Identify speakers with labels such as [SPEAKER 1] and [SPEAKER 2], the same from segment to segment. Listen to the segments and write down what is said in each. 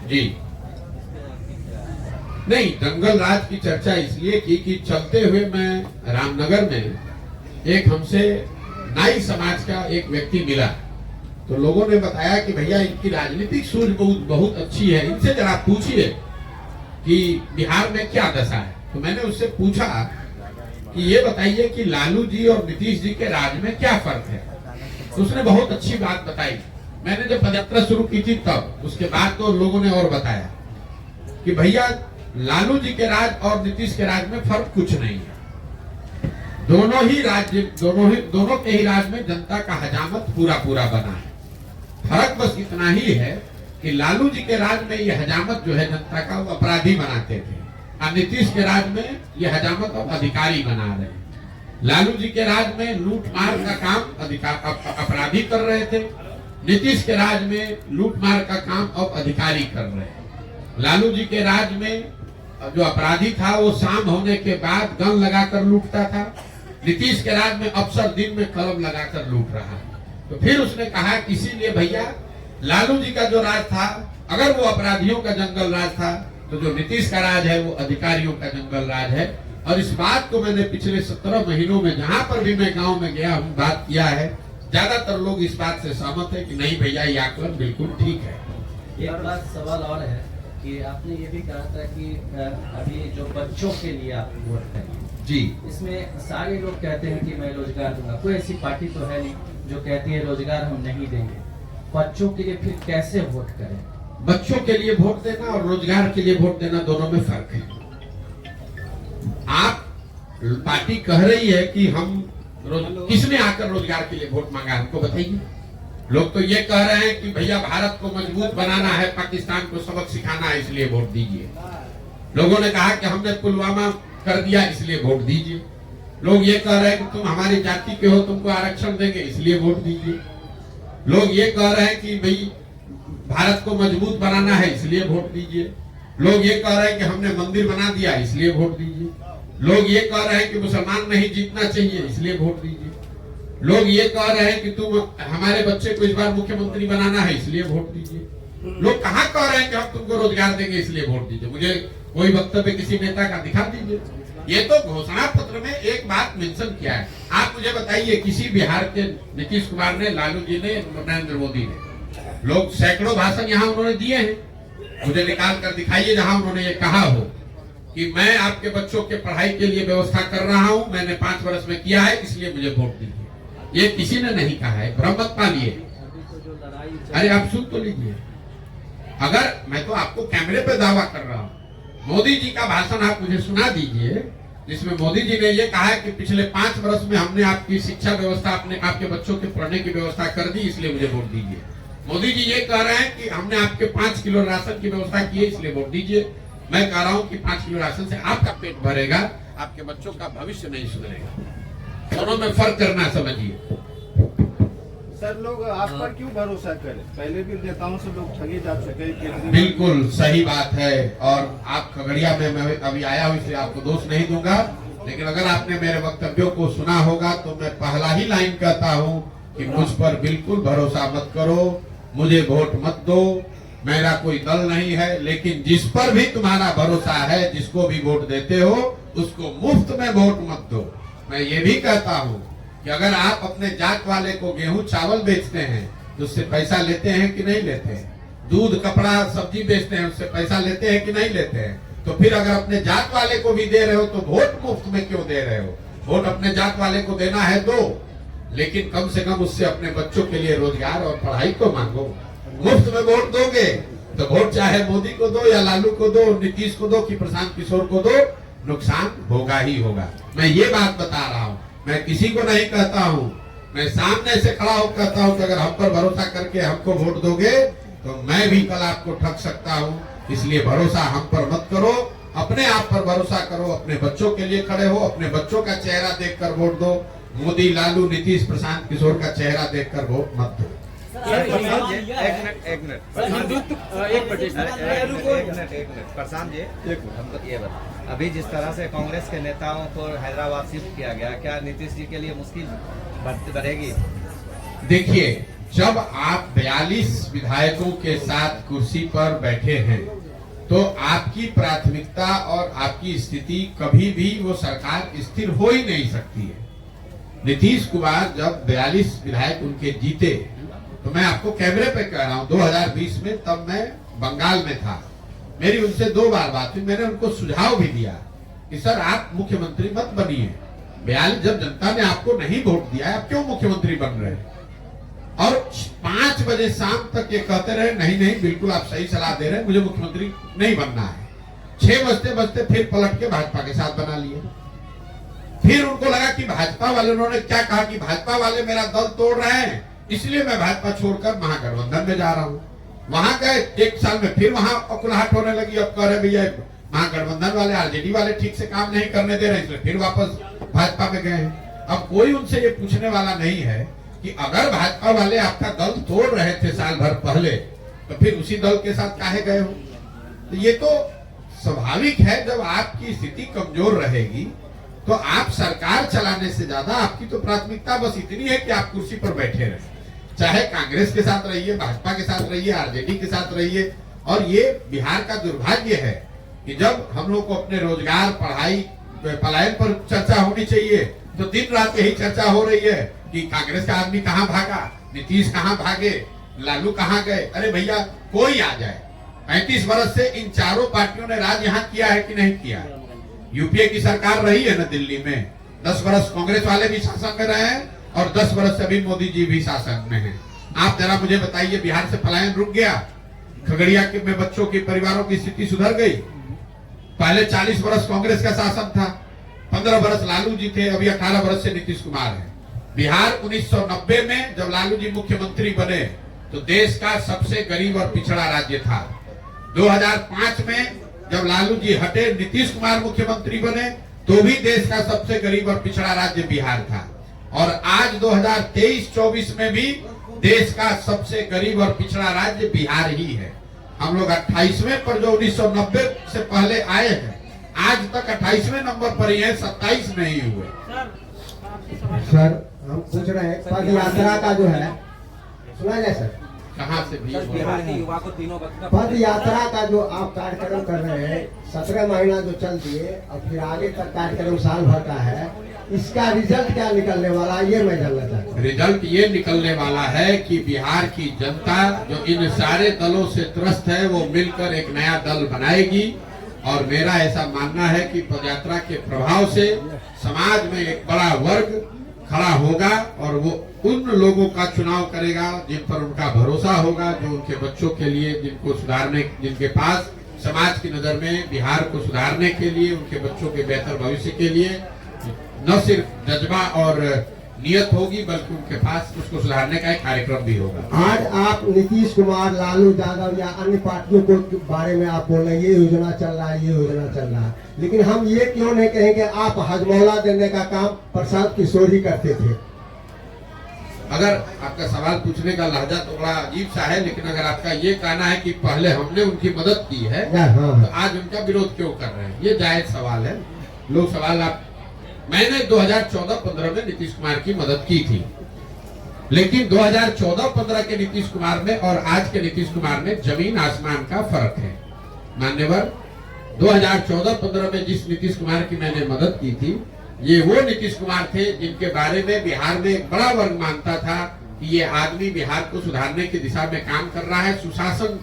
[SPEAKER 1] जी नहीं, जंगल राज की चर्चा इसलिए की कि चलते हुए मैं रामनगर में एक हमसे नाई समाज का एक व्यक्ति मिला, तो लोगों ने बताया कि भैया इनकी राजनीतिक सूझ बहुत अच्छी है, इनसे जरा पूछिए कि बिहार में क्या दशा है। तो मैंने उससे पूछा कि ये बताइए कि लालू जी और नीतीश जी के राज में क्या फर्क है। तो उसने बहुत अच्छी बात बताई। मैंने जब पदयात्रा शुरू की थी तब, उसके बाद तो लोगों ने और बताया कि भैया लालू जी के राज और नीतीश के राज में फर्क कुछ नहीं है। दोनों के ही राज में जनता का हजामत पूरा बना है। फर्क बस इतना ही है कि लालू जी के राज में ये हजामत जो है जनता का, वो अपराधी बनाते थे, और नीतीश के राज में ये हजामत अब अधिकारी बना रहे हैं। लालू जी के राज में लूट मार का काम अपराधी कर रहे थे, नीतीश के राज में लूट मार का काम अब अधिकारी कर रहे हैं। लालू जी के राज में जो अपराधी था वो शाम होने के बाद गन लगाकर लूटता था, नीतीश के राज में अफसर दिन में कलम लगाकर लूट रहा है। तो फिर उसने कहा इसीलिए भैया लालू जी का जो राज था, अगर वो अपराधियों का जंगल राज था, तो जो नीतीश का राज है वो अधिकारियों का जंगल राज है। और इस बात को मैंने पिछले 17 महीनों में जहां पर भी मैं गांव में गया हूं बात किया है, ज्यादातर लोग इस बात से सहमत है कि नहीं भैया ये आकलन बिल्कुल ठीक है।
[SPEAKER 2] एक बात सवाल और है कि आपने ये भी कहा था कि अभी जो बच्चों के लिए आप वोट करेंगे
[SPEAKER 1] जी,
[SPEAKER 2] इसमें सारे लोग कहते हैं कि मैं रोजगार दूंगा, कोई ऐसी पार्टी तो है नहीं जो कहती है रोजगार हम नहीं देंगे। बच्चों के लिए फिर कैसे वोट करें?
[SPEAKER 1] बच्चों के लिए वोट देना और रोजगार के लिए वोट देना दोनों में फर्क है। आप पार्टी कह रही है कि हम किसने आकर रोजगार के लिए वोट मांगा, हमको बताइए। लोग तो ये कह रहे हैं कि भैया भारत को मजबूत बनाना है, पाकिस्तान को सबक सिखाना है, इसलिए वोट दीजिए। लोगों ने कहा कि हमने पुलवामा कर दिया इसलिए वोट दीजिए। लोग ये कह रहे हैं कि तुम हमारी जाति के हो, तुमको आरक्षण देंगे इसलिए वोट दीजिए। लोग ये कह रहे हैं कि भाई भारत को मजबूत बनाना है इसलिए वोट दीजिए। लोग ये कह रहे हैं कि हमने मंदिर बना दिया इसलिए वोट दीजिए। लोग ये कह रहे हैं कि मुसलमान नहीं जीतना चाहिए इसलिए वोट दीजिए। लोग ये कह रहे हैं कि तुम हमारे बच्चे को इस बार मुख्यमंत्री बनाना है इसलिए वोट दीजिए। लोग कहाँ कह रहे हैं कि हम तुमको रोजगार देंगे इसलिए वोट दीजिए। मुझे कोई वक्तव्य किसी नेता का दिखा दीजिए। ये तो घोषणा पत्र में एक बात मेंशन किया है। आप मुझे बताइए किसी बिहार के नीतीश कुमार ने, लालू जी ने, नरेंद्र मोदी ने, लोग सैकड़ों भाषण यहाँ उन्होंने दिए हैं, मुझे निकाल कर दिखाइए जहां उन्होंने ये कहा हो कि मैं आपके बच्चों के पढ़ाई के लिए व्यवस्था कर रहा हूं, मैंने 5 वर्ष में किया है इसलिए मुझे वोट दीजिए। ये किसी ने नहीं कहा है, भ्रम मत पालिए। अरे आप सुन तो लीजिए। अगर मैं तो आपको कैमरे पे दावा कर रहा हूं, मोदी जी का भाषण आप मुझे सुना दीजिए जिसमें मोदी जी ने ये कहा है कि पिछले 5 वर्ष में हमने आपकी शिक्षा व्यवस्था, आपके बच्चों के पढ़ने की व्यवस्था कर दी इसलिए मुझे वोट दीजिए। मोदी जी ये कह रहे हैं कि हमने आपके 5 किलो राशन की व्यवस्था की है इसलिए वोट दीजिए। मैं कह रहा हूं कि 5 किलो राशन से आपका पेट भरेगा, आपके बच्चों का भविष्य नहीं सुधरेगा। दोनों में फर्क करना समझिए।
[SPEAKER 3] सर, लोग आप पर क्यों भरोसा करें? पहले भी नेताओं से लोग ठगे जा चुके हैं।
[SPEAKER 1] बिल्कुल सही बात है। और आप खगड़िया में मैं अभी आया हूं इसलिए आपको दोष नहीं दूंगा, लेकिन अगर आपने मेरे वक्तव्यों को सुना होगा तो मैं पहला ही लाइन कहता हूं कि मुझ पर बिल्कुल भरोसा मत करो, मुझे वोट मत दो, मेरा कोई दल नहीं है। लेकिन जिस पर भी तुम्हारा भरोसा है, जिसको भी वोट देते हो, उसको मुफ्त में वोट मत दो। मैं ये भी कहता हूँ कि अगर आप अपने जात वाले को गेहूं चावल बेचते हैं तो उससे पैसा लेते हैं कि नहीं लेते हैं? दूध कपड़ा सब्जी बेचते हैं उससे पैसा लेते हैं कि नहीं लेते हैं? तो फिर अगर अपने जात वाले को भी दे रहे हो तो वोट मुफ्त में क्यों दे रहे हो? वोट अपने जात वाले को देना है दो, लेकिन कम से कम उससे अपने बच्चों के लिए रोजगार और पढ़ाई को मांगो। मुफ्त में वोट दोगे तो वोट चाहे मोदी को दो या लालू को दो, नीतीश को दो कि प्रशांत किशोर को दो, नुकसान होगा ही होगा। मैं ये बात बता रहा हूँ, मैं किसी को नहीं कहता हूँ, मैं सामने से खड़ा होकर कहता हूँ कि अगर हम पर भरोसा करके हमको वोट दोगे तो मैं भी कल आपको ठग सकता हूँ। इसलिए भरोसा हम पर मत करो, अपने आप पर भरोसा करो, अपने बच्चों के लिए खड़े हो, अपने बच्चों का चेहरा देखकर वोट दो। मोदी, लालू, नीतीश, प्रशांत किशोर का चेहरा देखकर वोट मत दो।
[SPEAKER 4] एक मिनट प्रशांत जी, हमको ये बता, अभी जिस तरह से कांग्रेस के नेताओं को हैदराबाद शिफ्ट किया गया, क्या नीतीश जी के लिए मुश्किल बढ़ेगी?
[SPEAKER 1] देखिए, जब आप 42 विधायकों के साथ कुर्सी पर बैठे हैं तो आपकी प्राथमिकता और आपकी स्थिति कभी भी वो सरकार स्थिर हो ही नहीं सकती है। नीतीश कुमार जब 42 विधायक उनके जीते तो मैं आपको कैमरे पे कह रहा हूं 2020 में, तब मैं बंगाल में था, मेरी उनसे 2 बार बात हुई। मैंने उनको सुझाव भी दिया कि सर आप मुख्यमंत्री मत बनिए, 42 जब जनता ने आपको नहीं वोट दिया आप क्यों मुख्यमंत्री बन रहे हैं। और 5 बजे शाम तक ये कहते रहे नहीं बिल्कुल आप सही सलाह दे रहे हैं, मुझे मुख्यमंत्री नहीं बनना है। 6 बजते फिर पलट के भाजपा के साथ बना लिए। फिर उनको लगा कि भाजपा वाले, उन्होंने क्या कहा कि भाजपा वाले मेरा दल तोड़ रहे हैं इसलिए मैं भाजपा छोड़कर महागठबंधन में जा रहा हूं। वहां गए 1 साल में फिर वहां अकुलाहट होने लगी। अब कह रहे भैया महागठबंधन वाले आरजेडी वाले ठीक से काम नहीं करने दे रहे, इसलिए फिर वापस भाजपा में गए हैं। अब कोई उनसे ये पूछने वाला नहीं है कि अगर भाजपा वाले आपका दल तोड़ रहे थे साल भर पहले तो फिर उसी दल के साथ काहे गए हो। तो ये तो स्वाभाविक है, जब आपकी स्थिति कमजोर रहेगी तो आप सरकार चलाने से ज्यादा आपकी तो प्राथमिकता बस इतनी है कि आप कुर्सी पर बैठे रहे, चाहे कांग्रेस के साथ रहिए, भाजपा के साथ रहिए, आरजेडी के साथ रहिए। और ये बिहार का दुर्भाग्य है कि जब हम लोग को अपने रोजगार, पढ़ाई, पलायन पर चर्चा होनी चाहिए तो दिन रात यही चर्चा हो रही है कि कांग्रेस का आदमी कहां भागा, नीतीश कहां भागे, लालू कहां गए। अरे भैया कोई आ जाए, 35 वर्ष से इन चारों पार्टियों ने राज यहाँ किया है कि नहीं किया। यूपीए की सरकार रही है ना दिल्ली में, 10 वर्ष कांग्रेस वाले भी शासन में रहे हैं और 10 वर्ष से अभी मोदी जी भी शासन में हैं। आप जरा मुझे बताइए, बिहार से पलायन रुक गया, खगड़िया के में बच्चों की परिवारों की स्थिति सुधर गई। पहले 40 वर्ष कांग्रेस का शासन था, 15 वर्ष लालू जी थे, अभी 18 वर्ष से नीतीश कुमार है। बिहार 1990 में जब लालू जी मुख्यमंत्री बने तो देश का सबसे गरीब और पिछड़ा राज्य था। 2005 में जब लालू जी हटे, नीतीश कुमार मुख्यमंत्री बने तो भी देश का सबसे गरीब और पिछड़ा राज्य बिहार था। और आज 2023-24 में भी देश का सबसे गरीब और पिछड़ा राज्य बिहार ही है। हम लोग 28वें पर जो 1990 से पहले आए हैं, आज तक 28वें नंबर पर ही है, 27 नहीं हुए।
[SPEAKER 5] सर हम पूछ रहे हैं पद यात्रा का जो है, सुना जाए सर,
[SPEAKER 1] कहाँ से भी
[SPEAKER 4] बिहार के युवा को तीनों
[SPEAKER 5] पद यात्रा का जो आप कार्यक्रम कर रहे हैं, 17 महीना जो चल दिए और फिर आगे तक कार्यक्रम साल भर का है, इसका रिजल्ट क्या निकलने वाला है ये मैं जानना चाहता हूँ।
[SPEAKER 1] रिजल्ट ये निकलने वाला है कि बिहार की जनता जो इन सारे दलों से त्रस्त है वो मिलकर एक नया दल बनाएगी। और मेरा ऐसा मानना है कि पदयात्रा के प्रभाव से समाज में एक बड़ा वर्ग खड़ा होगा और वो उन लोगों का चुनाव करेगा जिन पर उनका भरोसा होगा, जो उनके बच्चों के लिए, जिनको सुधारने, जिनके पास समाज की नजर में बिहार को सुधारने के लिए, उनके बच्चों के बेहतर भविष्य के लिए न सिर्फ जज्बा और नियत होगी बल्कि उनके पास उसको सुधारने का एक कार्यक्रम भी होगा।
[SPEAKER 5] आज आप नीतीश कुमार, लालू यादव या अन्य पार्टियों के बारे में आप बोल रहे हैं ये योजना चल रहा है, ये योजना चल रहा है, लेकिन हम ये क्यों नहीं कहेंगे आप हजमौला देने का काम प्रशांत किशोर ही करते थे।
[SPEAKER 1] अगर आपका सवाल पूछने का लहजा तो बड़ा अजीब सा है, लेकिन अगर आपका ये कहना है कि पहले हमने उनकी मदद की है तो आज उनका विरोध क्यों कर रहे हैं, ये जायज सवाल है। लोग सवाल आप, मैंने 2014-15 में नीतीश कुमार की मदद की थी, लेकिन 2014-15 के नीतीश कुमार में और आज के नीतीश कुमार में जमीन आसमान का फर्क है। मान्यवर, 2014-15 में जिस नीतीश कुमार की मैंने मदद की थी, ये वो नीतीश कुमार थे जिनके बारे में बिहार में एक बड़ा वर्ग मानता था कि ये आदमी बिहार को सुधारने की दिशा में काम कर रहा है, सुशासन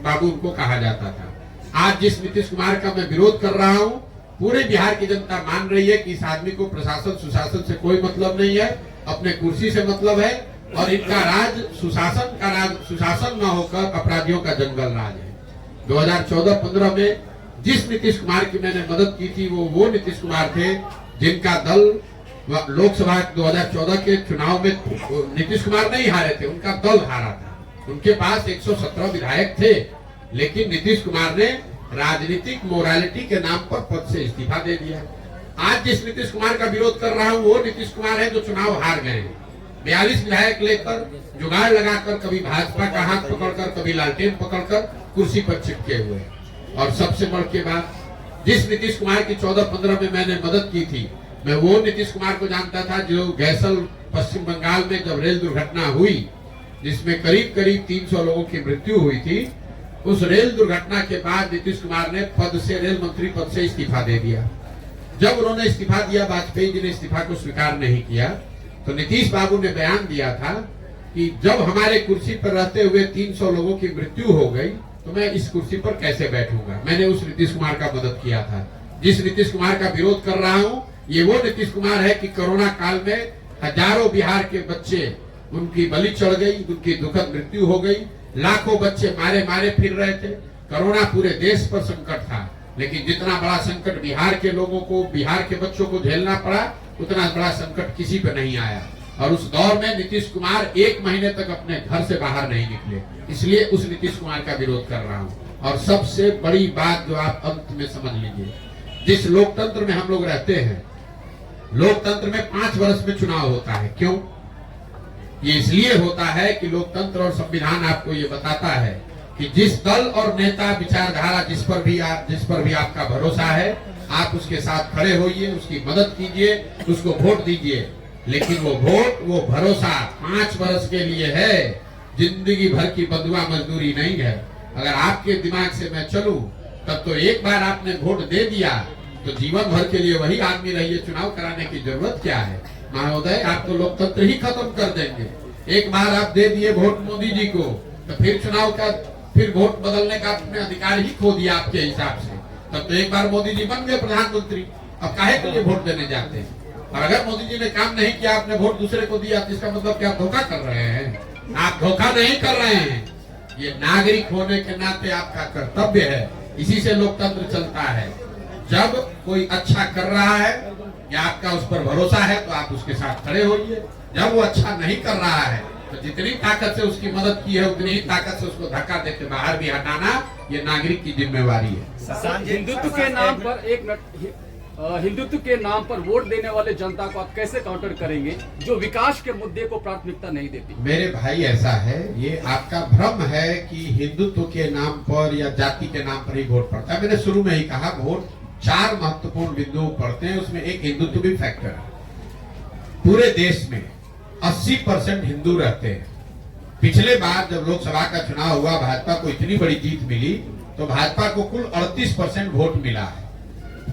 [SPEAKER 1] बाबू उनको कहा जाता था। आज जिस नीतीश कुमार का मैं विरोध कर रहा हूँ, पूरे बिहार की जनता मान रही है कि इस आदमी को प्रशासन सुशासन से कोई मतलब नहीं है, अपने कुर्सी से मतलब है और इनका राज सुशासन का राज, सुशासन न होकर अपराधियों का जंगल राज है। 2014-15 में जिस नीतीश कुमार की मैंने मदद की थी वो नीतीश कुमार थे जिनका दल लोकसभा 2014 के चुनाव में नीतीश कुमार नहीं हारे थे, उनका दल हारा था। उनके पास 117 विधायक थे, लेकिन नीतीश कुमार ने राजनीतिक मोरालिटी के नाम पर पद से इस्तीफा दे दिया। आज जिस नीतीश कुमार का विरोध कर रहा हूं वो नीतीश कुमार है जो चुनाव हार गए हैं। 42 विधायक लेकर जुगाड़ लगाकर, कभी भाजपा का हाथ पकड़कर, कभी लालटेन पकड़कर कुर्सी पर चिपके हुए। और सबसे बड़ के बाद जिस नीतीश कुमार की 14-15 में मैंने मदद की थी, मैं वो नीतीश कुमार को जानता था जो गैसल पश्चिम बंगाल में जब रेल दुर्घटना हुई जिसमें करीब करीब 300 लोगों की मृत्यु हुई थी, उस रेल दुर्घटना के बाद नीतीश कुमार ने पद से, रेल मंत्री पद से इस्तीफा दे दिया। जब उन्होंने इस्तीफा दिया, वाजपेयी जी ने इस्तीफा को स्वीकार नहीं किया, तो नीतीश बाबू ने बयान दिया था कि जब हमारे कुर्सी पर रहते हुए 300 लोगों की मृत्यु हो गई तो मैं इस कुर्सी पर कैसे बैठूंगा। मैंने उस नीतीश कुमार का मदद किया था। जिस नीतीश कुमार का विरोध कर रहा हूं, ये वो नीतीश कुमार है कि कोरोना काल में हजारों बिहार के बच्चे, उनकी बलि चढ़ गई, उनकी दुखद मृत्यु हो गई, लाखों बच्चे मारे मारे फिर रहे थे। कोरोना पूरे देश पर संकट था, लेकिन जितना बड़ा संकट बिहार के लोगों को, बिहार के बच्चों को झेलना पड़ा, उतना बड़ा संकट किसी पे नहीं आया। और उस दौर में नीतीश कुमार 1 महीने तक अपने घर से बाहर नहीं निकले। इसलिए उस नीतीश कुमार का विरोध कर रहा हूं। और सबसे बड़ी बात जो आप अंत में समझ लीजिए, जिस लोकतंत्र में हम लोग रहते हैं, लोकतंत्र में 5 वर्ष में चुनाव होता है। क्यों? ये इसलिए होता है कि लोकतंत्र और संविधान आपको ये बताता है कि जिस दल और नेता, विचारधारा, जिस पर भी आपका भरोसा है, आप उसके साथ खड़े होइए, उसकी मदद कीजिए, उसको वोट दीजिए। लेकिन वो वोट, वो भरोसा 5 वर्ष के लिए है, जिंदगी भर की बंधुआ मजदूरी नहीं है। अगर आपके दिमाग से मैं चलूं, तब तो एक बार आपने वोट दे दिया तो जीवन भर के लिए वही आदमी रहिए, चुनाव कराने की जरूरत क्या है। महोदय, आप तो लोकतंत्र ही खत्म कर देंगे। एक बार आप दे दिए वोट मोदी जी को, तो फिर चुनाव का, फिर वोट बदलने का आपने अधिकार ही खो दिया आपके हिसाब से। तब तो एक बार मोदी जी बन गए प्रधानमंत्री, अब काहे के लिए वोट देने जाते हैं। और अगर मोदी जी ने काम नहीं किया, आपने वोट दूसरे को दिया, तो इसका मतलब क्या धोखा कर रहे हैं? आप धोखा नहीं कर रहे हैं। ये नागरिक होने के नाते आपका कर्तव्य है। इसी से लोकतंत्र चलता है। जब कोई अच्छा कर रहा है या आपका उस पर भरोसा है, तो आप उसके साथ खड़े होइए। जब वो अच्छा नहीं कर रहा है, तो जितनी ताकत से उसकी मदद की है, उतनी ही ताकत से उसको धक्का देकर बाहर भी हटाना, ये नागरिक की जिम्मेवारी है।
[SPEAKER 6] हिंदुत्व के नाम पर, एक मिनट, हिंदुत्व के नाम पर वोट देने वाले जनता को आप कैसे काउंटर करेंगे जो विकास के मुद्दे को प्राथमिकता नहीं देती?
[SPEAKER 1] मेरे भाई, ऐसा है, ये आपका भ्रम है कि हिंदुत्व के नाम पर या जाति के नाम पर ही वोट पड़ता है। मैंने शुरू में ही कहा, वोट 4 महत्वपूर्ण बिंदुओं पड़ते हैं, उसमें एक हिंदुत्व भी फैक्टर है। पूरे देश में 80% हिंदू रहते हैं। पिछले बार जब लोकसभा का चुनाव हुआ, भाजपा को इतनी बड़ी जीत मिली, तो भाजपा को कुल 38% वोट मिला है।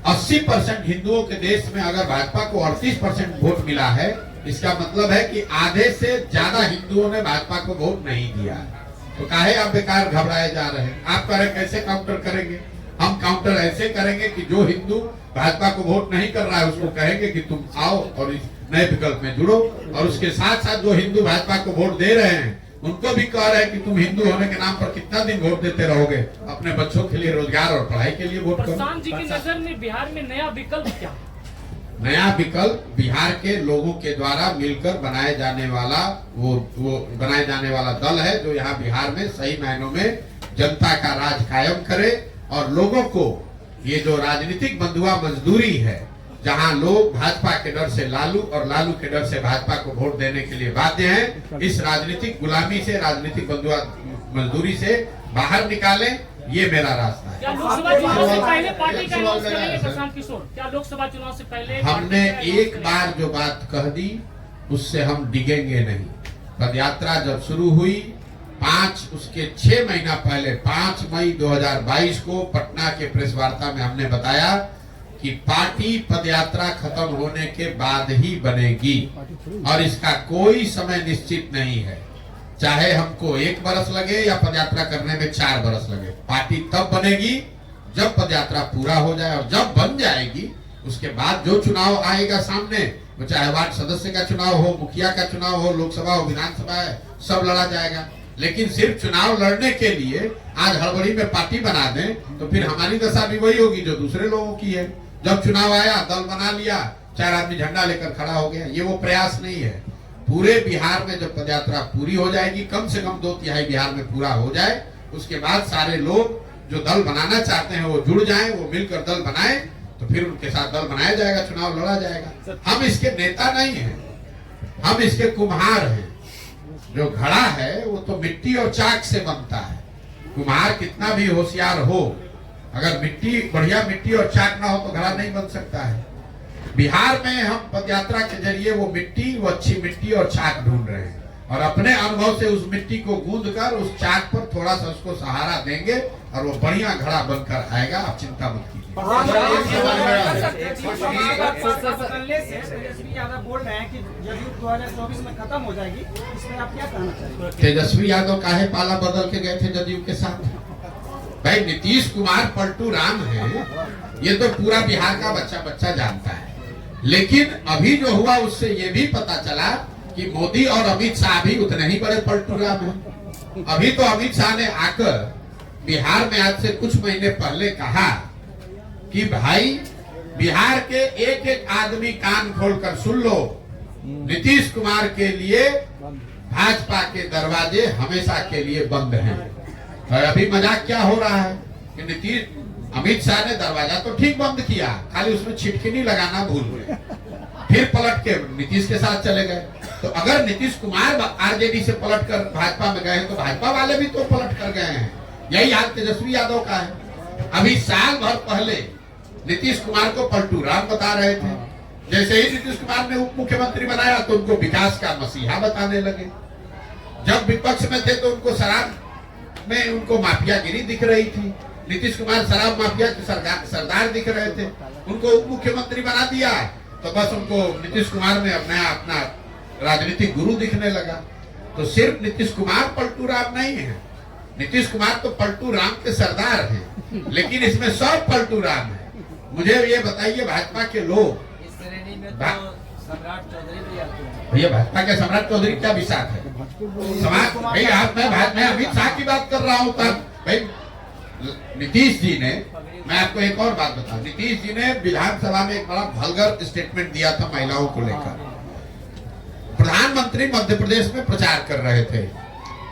[SPEAKER 1] 80% हिंदुओं के देश में अगर भाजपा को 38% वोट मिला है, इसका मतलब है कि आधे से ज्यादा हिंदुओं ने भाजपा को वोट नहीं दिया। तो काहे आप बेकार घबराए जा रहे हैं? आप कह रहे कैसे काउंटर करेंगे? हम काउंटर ऐसे करेंगे कि जो हिंदू भाजपा को वोट नहीं कर रहा है, उसको कहेंगे कि तुम आओ और इस नए विकल्प में जुड़ो। और उसके साथ साथ जो हिंदू भाजपा को वोट दे रहे हैं, उनको भी कह रहे हैं कि तुम हिंदू होने के नाम पर कितना दिन वोट देते रहोगे, अपने बच्चों के लिए, रोजगार और पढ़ाई के लिए वोट करो।
[SPEAKER 7] प्रशांत जी की नजर में बिहार में नया विकल्प क्या है?
[SPEAKER 1] नया विकल्प बिहार के लोगों के द्वारा मिलकर बनाए जाने वाला वो बनाए जाने वाला दल है, जो यहाँ बिहार में सही मायनों में जनता का राज कायम करे और लोगों को ये जो राजनीतिक बंधुआ मजदूरी है, जहां लोग भाजपा के डर से लालू और लालू के डर से भाजपा को वोट देने के लिए बाध्य हैं, इस राजनीतिक गुलामी से, राजनीतिक बंधुआ मजदूरी से बाहर निकालें, ये मेरा रास्ता है।
[SPEAKER 7] क्या लोकसभा चुनाव से पहले पार्टी का अनाउंस करेंगे प्रशांत किशोर? क्या लोकसभा चुनाव से पहले
[SPEAKER 1] हमने एक बार जो बात कह दी, उससे हम डिगेंगे नहीं। पदयात्रा जब शुरू हुई, उसके 6 महीना पहले 5 मई 2022 को पटना के प्रेस वार्ता में हमने बताया कि पार्टी पदयात्रा खत्म होने के बाद ही बनेगी और इसका कोई समय निश्चित नहीं है। चाहे हमको 1 बरस लगे या पदयात्रा करने में 4 बरस लगे, पार्टी तब बनेगी जब पदयात्रा पूरा हो जाए। और जब बन जाएगी, उसके बाद जो चुनाव आएगा सामने, वो चाहे वार्ड सदस्य का चुनाव हो, मुखिया का चुनाव हो, लोकसभा हो, विधानसभा है, सब लड़ा जाएगा। लेकिन सिर्फ चुनाव लड़ने के लिए आज हड़बड़ी में पार्टी बना दें, तो फिर हमारी दशा भी वही होगी जो दूसरे लोगों की है। जब चुनाव आया, दल बना लिया, 4 आदमी झंडा लेकर खड़ा हो गया, ये वो प्रयास नहीं है। पूरे बिहार में जब पदयात्रा पूरी हो जाएगी, कम से कम 2/3 बिहार में पूरा हो जाए, उसके बाद सारे लोग जो दल बनाना चाहते हैं वो जुड़ जाएं, वो मिलकर दल बनाएं, तो फिर उनके साथ दल बनाया जाएगा, चुनाव लड़ा जाएगा। हम इसके नेता नहीं हैं, हम इसके कुम्हार हैं। जो घड़ा है वो तो मिट्टी और चाक से बनता है। कुम्हार कितना भी होशियार हो, अगर मिट्टी, बढ़िया मिट्टी और चाक ना हो तो घड़ा नहीं बन सकता है। बिहार में हम पदयात्रा के जरिए वो मिट्टी, वो अच्छी मिट्टी और चाक ढूंढ रहे हैं। और अपने अनुभव से उस मिट्टी को गूंद कर उस चाक पर थोड़ा सा उसको सहारा देंगे और वो बढ़िया घड़ा बनकर आएगा। आप चिंता मत कीजिए।
[SPEAKER 8] तेजस्वी यादव बोल रहे हैं कि जदयू 2024 में खत्म हो जाएगी, इसमें आप क्या कहना चाहेंगे?
[SPEAKER 1] तेजस्वी यादव काहे पाला बदल के गए थे जदयू के साथ? भाई नीतीश कुमार पलटू राम है, ये तो पूरा बिहार का बच्चा बच्चा जानता है। लेकिन अभी जो हुआ उससे ये भी पता चला कि मोदी और अमित शाह भी उतने ही बड़े पलटू राम हैं। अभी तो अमित शाह ने आकर बिहार में आज से कुछ महीने पहले कहा कि भाई बिहार के एक एक आदमी कान खोलकर सुन लो, नीतीश कुमार के लिए भाजपा के दरवाजे हमेशा के लिए बंद हैं। और अभी मजाक क्या हो रहा है कि नीतीश अमित शाह ने दरवाजा तो ठीक बंद किया, खाली उसमें छिटकिनी लगाना भूल गए, फिर पलट के नीतीश के साथ चले गए। तो अगर नीतीश कुमार आरजेडी से पलट कर भाजपा में गए तो भाजपा वाले भी तो पलट कर गए हैं। यही हाल तेजस्वी यादव का है। अभी साल भर पहले नीतीश कुमार को पलटू राम बता रहे थे, जैसे ही नीतीश कुमार ने उप मुख्यमंत्री बनाया तो उनको विकास का मसीहा बताने लगे। जब विपक्ष में थे तो उनको शराब में उनको माफियागिरी दिख रही थी। नीतीश कुमार शराब माफिया के सरदार दिख रहे थे, उनको उप मुख्यमंत्री बना दिया तो बस उनको नीतीश कुमार में अपना राजनीतिक गुरु दिखने लगा। तो सिर्फ नीतीश कुमार पलटू राम नहीं है, नीतीश कुमार तो पलटू राम के सरदार हैं, लेकिन इसमें सब पलटू राम है। मुझे ये बताइए भाजपा के लोग,
[SPEAKER 2] सम्राट चौधरी भी आते हैं।
[SPEAKER 1] भैया भाजपा के सम्राट चौधरी क्या विशाख है समाज? भाई आप मैं अमित शाह की बात कर रहा हूँ। तब भाई नीतीश जी ने, मैं आपको एक और बात बताऊं, नीतीश जी ने विधानसभा में एक बड़ा वल्गर स्टेटमेंट दिया था महिलाओं को लेकर। प्रधानमंत्री मध्य प्रदेश में प्रचार कर रहे थे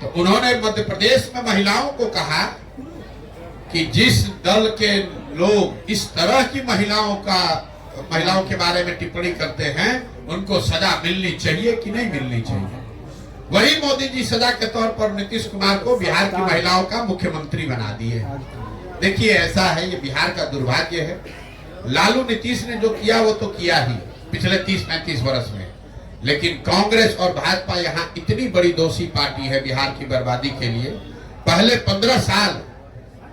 [SPEAKER 1] तो उन्होंने मध्य प्रदेश में महिलाओं को कहा कि जिस दल के लोग इस तरह की महिलाओं के बारे में टिप्पणी करते हैं उनको सजा मिलनी चाहिए कि नहीं मिलनी चाहिए। वही मोदी जी सजा के तौर पर नीतीश कुमार को बिहार की महिलाओं का मुख्यमंत्री बना दिए। देखिए ऐसा है, ये बिहार का दुर्भाग्य है। लालू नीतीश ने जो किया वो तो किया ही पिछले 30-35 वर्ष में, लेकिन कांग्रेस और भाजपा यहाँ इतनी बड़ी दोषी पार्टी है बिहार की बर्बादी के लिए। पहले 15 साल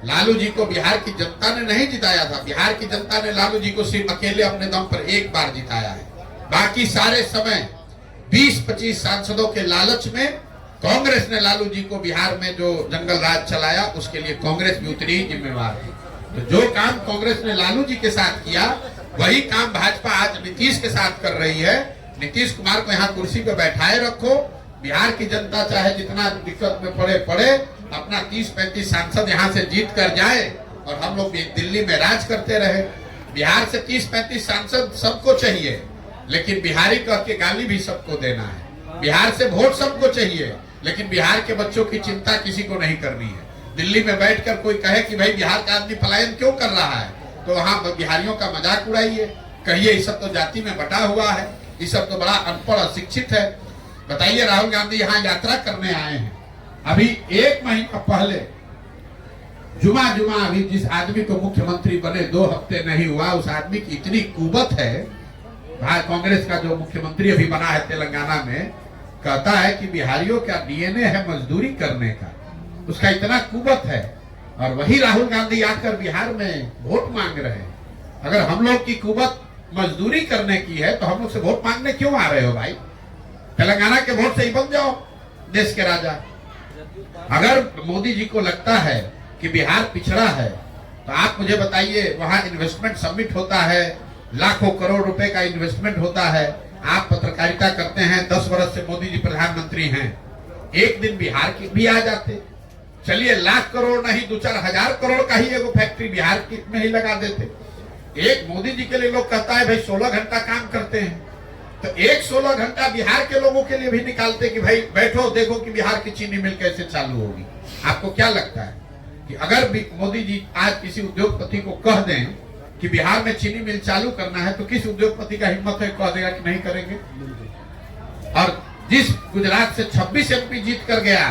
[SPEAKER 1] लालू जी को बिहार की जनता ने नहीं जिताया था। बिहार की जनता ने लालू जी को सिर्फ अकेले अपने दम पर एक बार जिताया है। बाकी सारे समय 20-25 सांसदों के लालच में कांग्रेस ने लालू जी को बिहार में जो जंगल राज चलाया उसके लिए कांग्रेस भी उतनी ही जिम्मेवार है। तो जो काम कांग्रेस ने लालू जी के साथ किया वही काम भाजपा आज नीतीश के साथ कर रही है। नीतीश कुमार को यहाँ कुर्सी पे बैठाए रखो, बिहार की जनता चाहे जितना दिक्कत में पड़े अपना 30-35 सांसद यहाँ से जीत कर जाए और हम लोग दिल्ली में राज करते रहे। बिहार से 30-35 सांसद सबको चाहिए, लेकिन बिहारी कह के गाली भी सबको देना है। बिहार से वोट सबको चाहिए, लेकिन बिहार के बच्चों की चिंता किसी को नहीं करनी है। दिल्ली में बैठकर कोई कहे कि भाई बिहार का आदमी पलायन क्यों कर रहा है, तो वहाँ बिहारियों का मजाक उड़ाइए, कहिए ये सब तो जाति में बटा हुआ है, ये सब तो बड़ा अनपढ़ अशिक्षित है। बताइए राहुल गांधी यहाँ यात्रा करने आए हैं। अभी 1 महीना पहले जुमा अभी जिस आदमी को मुख्यमंत्री बने 2 हफ्ते नहीं हुआ, उस आदमी की इतनी कुवत है। कांग्रेस का जो मुख्यमंत्री अभी बना है तेलंगाना में, कहता है कि बिहारियों का डीएनए है मजदूरी करने का, उसका इतना कुवत है। और वही राहुल गांधी आकर बिहार में वोट मांग रहे हैं। अगर हम लोग की कुवत मजदूरी करने की है तो हम लोग से वोट मांगने क्यों आ रहे हो भाई? तेलंगाना के वोट से ही बन जाओ देश के राजा। अगर मोदी जी को लगता है कि बिहार पिछड़ा है तो आप मुझे बताइए, वहां इन्वेस्टमेंट समिट होता है, लाखों करोड़ रुपए का इन्वेस्टमेंट होता है। आप पत्रकारिता करते हैं, 10 वर्ष से मोदी जी प्रधानमंत्री हैं, एक दिन बिहार की भी आ जाते। चलिए लाख करोड़ नहीं 2-4 हजार करोड़ का ही एगो फैक्ट्री बिहार की में ही लगा देते। एक मोदी जी के लिए लोग कहता है भाई 16 घंटा काम करते हैं, तो एक 16 घंटा बिहार के लोगों के लिए भी निकालते कि भाई बैठो देखो कि बिहार की चीनी मिल कैसे चालू होगी। आपको क्या लगता है कि अगर मोदी जी आज किसी उद्योगपति को कह दें कि बिहार में चीनी मिल चालू करना है तो किस उद्योगपति का हिम्मत है कह देगा कि नहीं करेंगे? और जिस गुजरात से 26 MP जीत कर गया,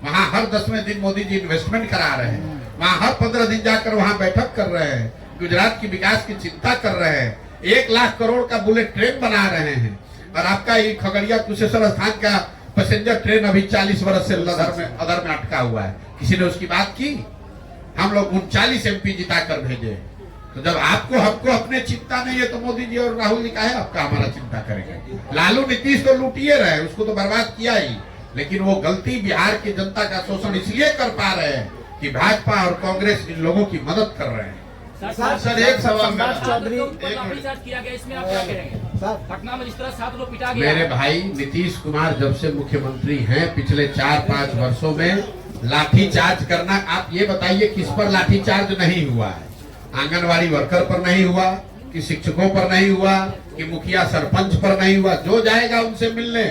[SPEAKER 1] वहां हर 10वें दिन मोदी जी इन्वेस्टमेंट करा रहे हैं, वहां हर 15 दिन जाकर वहां बैठक कर रहे हैं, गुजरात की विकास की चिंता कर रहे हैं, 1 लाख करोड़ का बुलेट ट्रेन बना रहे हैं। और आपका ये खगड़िया कुशेश्वर स्थान का पैसेंजर ट्रेन अभी 40 वर्ष से अदर में अटका हुआ है, किसी ने उसकी बात की? हम लोग 39 MP जिता कर भेजे। तो जब आपको हमको अपने चिंता नहीं है तो मोदी जी और राहुल जी काहे आपका हमारा चिंता करेंगे? लालू नीतीश तो लूटिए रहे, उसको तो बर्बाद किया ही, लेकिन वो गलती बिहार की जनता का शोषण इसलिए कर पा रहे हैं कि भाजपा और कांग्रेस इन लोगों की मदद कर रहे हैं।
[SPEAKER 3] सर एक सवाल मेरा,
[SPEAKER 7] चौधरी
[SPEAKER 3] एक
[SPEAKER 7] किया गया, इसमें आप क्या कहेंगे? पटना में जिस तरह 7 लोग पिटा गया।
[SPEAKER 1] मेरे भाई नीतीश कुमार जब से मुख्यमंत्री हैं पिछले 4-5 वर्षों में लाठीचार्ज करना, आप ये बताइए किस पर लाठीचार्ज नहीं हुआ है? आंगनवाड़ी वर्कर पर नहीं हुआ, कि शिक्षकों पर नहीं हुआ, कि मुखिया सरपंच पर नहीं हुआ? जो जाएगा उनसे मिलने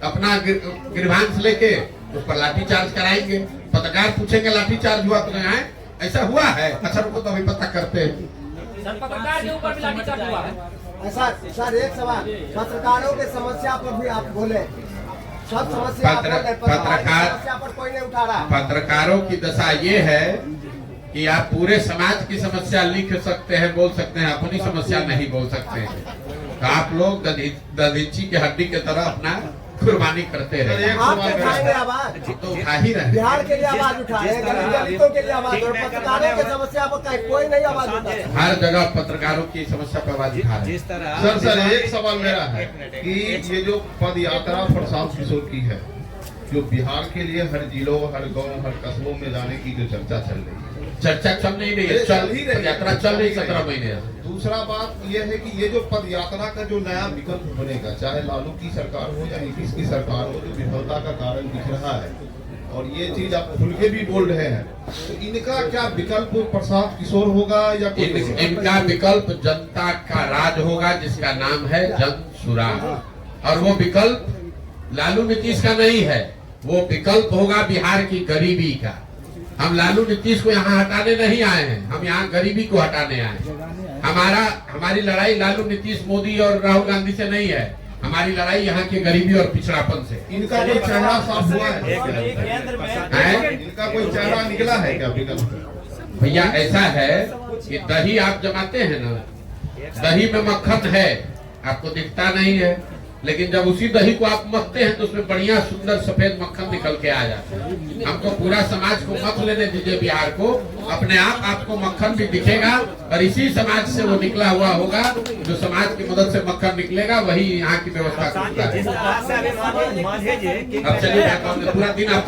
[SPEAKER 1] अपना ग्रीवांस लेके उस पर लाठीचार्ज कराएंगे। पत्रकार पूछेंगे लाठीचार्ज हुआ तो आए ऐसा हुआ है? अच्छा रुको तो अभी पता करते हैं।
[SPEAKER 7] सर पत्रकार के ऊपर भी लाठीचार्ज हुआ है।
[SPEAKER 5] सर एक सवाल, पत्रकारों के समस्या पर भी आप बोले, सब समस्या आप बोले,
[SPEAKER 1] पत्रकार
[SPEAKER 5] समस्या पर कोई नहीं उठा रहा।
[SPEAKER 1] पत्रकारों की दशा ये है कि आप पूरे समाज की समस्या लिख सकते हैं, बोल सकते हैं, अपनी समस्या नहीं बोल सकते हैं। तो आप लोग दधीची के हड्डी की तरह अपना कुर्बानी करते रहे।
[SPEAKER 5] आप उठाएंगे आवाज,
[SPEAKER 1] तो उठा ही रहे।
[SPEAKER 5] बिहार के लिए आवाज उठाए, दलितों के लिए आवाज, और पत्रकारों की समस्या पर कोई नहीं आवाज उठाता।
[SPEAKER 1] हर जगह पत्रकारों की समस्या पर आवाज उठा रहे।
[SPEAKER 4] जिस तरह
[SPEAKER 3] सर एक सवाल मेरा है कि ये जो पद यात्रा प्रशांत किशोर की है, जो बिहार के लिए हर जिलों, हर गांव, हर कस्बों में जाने की जो चर्चा चल रही है,
[SPEAKER 1] चर्चा चल नहीं रही है, चल ही रही, यात्रा चल रही 17 महीने।
[SPEAKER 3] दूसरा बात यह है कि ये जो पद यात्रा का जो नया विकल्प बनेगा, चाहे लालू की सरकार हो या नीतीश की सरकार हो, जो विफलता का कारण दिख रहा है, और ये चीज आप खुल के भी बोल रहे हैं, तो इनका क्या विकल्प प्रशांत किशोर होगा या
[SPEAKER 1] इनका विकल्प जनता का राज होगा, जिसका नाम है जन सुराग। और वो विकल्प लालू नीतीश का नहीं है, वो विकल्प होगा बिहार की गरीबी का। हम लालू नीतीश को यहाँ हटाने नहीं आए हैं, हम यहाँ गरीबी को हटाने आए हैं। हमारी लड़ाई लालू नीतीश मोदी और राहुल गांधी से नहीं है, हमारी लड़ाई यहाँ की गरीबी और पिछड़ापन से।
[SPEAKER 3] इनका कोई चेहरा साफ हुआ है? इनका कोई चेहरा निकला है क्या विकल्प?
[SPEAKER 1] भैया ऐसा है कि दही आप जमाते हैं ना, दही में मक्खन है, आपको दिखता नहीं है, लेकिन जब उसी दही को आप मथते हैं तो उसमें बढ़िया सुंदर सफेद मक्खन निकल के आ जाता है। हमको पूरा समाज को मत लेने दीजिए बिहार को, अपने आप आपको मक्खन भी दिखेगा, और इसी समाज से वो निकला हुआ होगा, जो समाज की मदद से मक्खन निकलेगा वही यहाँ की व्यवस्था करता है। अब चलिए पूरा दिन आप